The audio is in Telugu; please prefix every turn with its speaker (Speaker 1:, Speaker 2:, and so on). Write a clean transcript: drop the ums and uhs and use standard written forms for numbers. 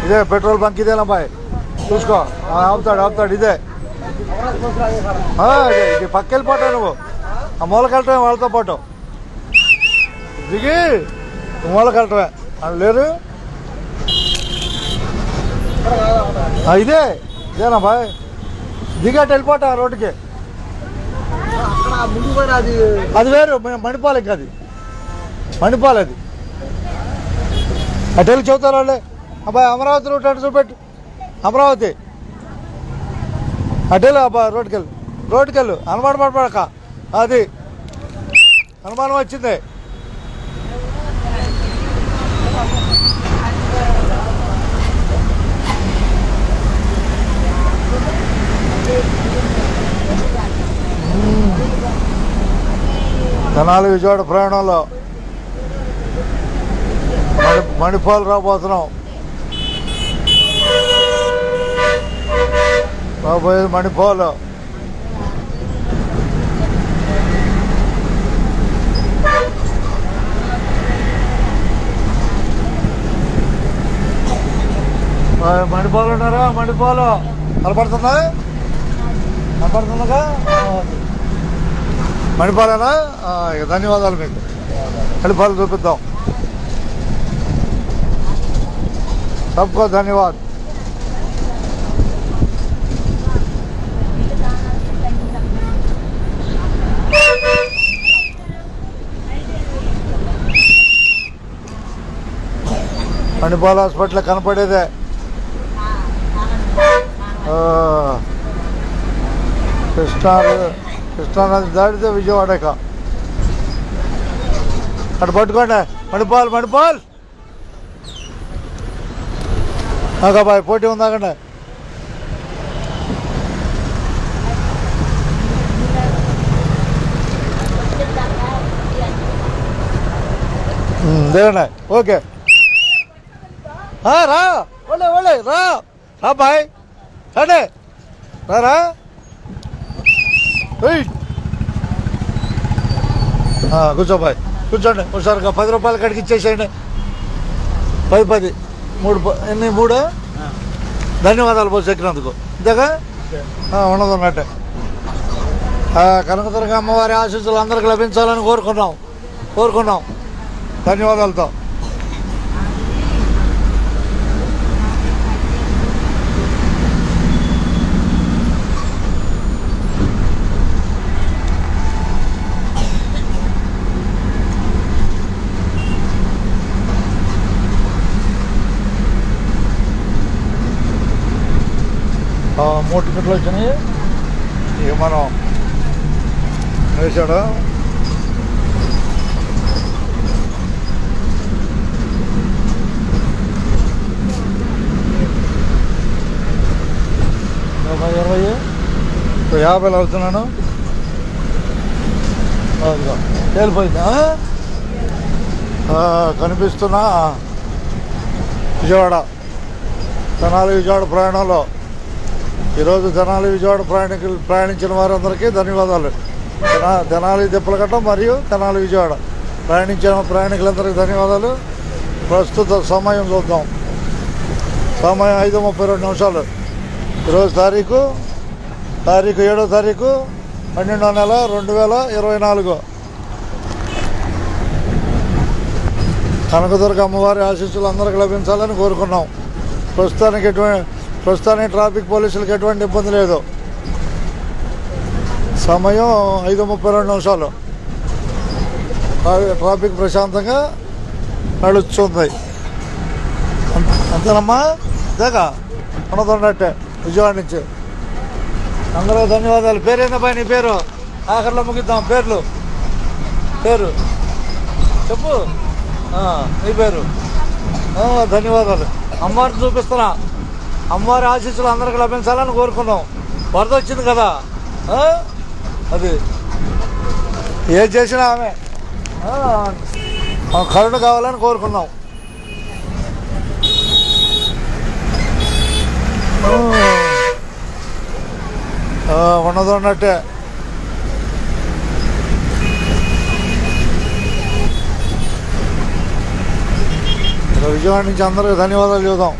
Speaker 1: ఇదే పెట్రోల్ బంక్ ఇదేనా బాయ్ చూసుకో ఆపుతాడు ఇదే ఇది పక్క వెళ్ళిపోతావు నువ్వు ఆ మూలకెళ్ళటమే వాళ్ళతో పాటు దిగి మూలకెళ్ళటమే వాళ్ళు లేరు ఇదేనా బాయ్ దిగట్టు వెళ్ళిపోతా రోడ్డుకి అది వేరు మణిపాల్ ఇంకా అది మణిపాల్ అది అటు వెళ్ళి చెబుతారు వాళ్ళే అబ్బాయి అమరావతి రూట్ అటు చూపెట్టు అమరావతి అటు వెళ్ళు అబ్బా రోడ్డుకి వెళ్ళు అనుమానం పడక అది అనుమానం వచ్చింది తెనాలి విజయవాడ ప్రయాణంలో మణిపాల్ రాబోతున్నాం రాబోయేది మణిపాల్ మణిపాల్ ఉన్నారా మణిపాల్ కనపడుతుందా మణిపాలేనా ఇక ధన్యవాదాలు మీకు మణిపాల్ చూపిద్దాం सबको धन्यवाद మణిపాల్ హాస్పిటల్ కనపడేదే కృష్ణా నది దాటితే విజయవాడక అటు పట్టుకోండి మణిపాల్ బాయ్ పోటీ ఉందాకండి దిగండి ఓకే రా ఒళ్ళే రా బాయ్ రండి రా కూర్చో బాయ్ కూర్చోండి ఒకసారి 10 రూపాయల కాడికి ఇచ్చేసేయండి 10 3 ధన్యవాదాలు బస్సు ఎక్కినందుకు ఇంతగా ఉండదు అన్నట్టే కనకదుర్గ అమ్మవారి ఆశీస్సులు అందరికి లభించాలని కోరుకున్నాం ధన్యవాదాలతో మూడు టికెట్లు వచ్చినాయి ఇక మనం వేసాడు $20 50 అవుతున్నాను వెళ్ళిపోయిందా కనిపిస్తున్నా విజయవాడ తెనాలి విజయవాడ ప్రయాణంలో ఈరోజు తెనాలి విజయవాడ ప్రయాణించిన వారందరికీ ధన్యవాదాలు తెనాలి తిప్పలకట్టం మరియు తెనాలి విజయవాడ ప్రయాణించిన ప్రయాణికులందరికీ ధన్యవాదాలు ప్రస్తుత సమయం చూద్దాం సమయం 5:32 ఈరోజు తారీఖు 7వ తారీఖు 12వ నెల 2024 కనకదుర్గ అమ్మవారి ఆశీస్సులు అందరికి లభించాలని కోరుకున్నాం ప్రస్తుతానికి ట్రాఫిక్ పోలీసులకు ఎటువంటి ఇబ్బంది లేదు సమయం 5:32 ట్రాఫిక్ ప్రశాంతంగా నడుస్తుంది అంతేనమ్మా ఇదేగా ఉన్నదన్నట్టే విజయవాడ నుంచి అందరూ ధన్యవాదాలు పేరేందబ్బా నీ పేరు ఆఖరిలో ముగిద్దాం పేరు చెప్పు నీ పేరు ధన్యవాదాలు అమ్మవారిని చూపిస్తున్నా అమ్మవారి ఆశీస్సులు అందరికి లభించాలని కోరుకున్నాం వరద వచ్చింది కదా అది ఏది చేసినా ఆమె కరుణ కావాలని కోరుకున్నాం ఉన్నదన్నట్టే విజయవాడ నుంచి అందరికీ ధన్యవాదాలు చెబుదాం.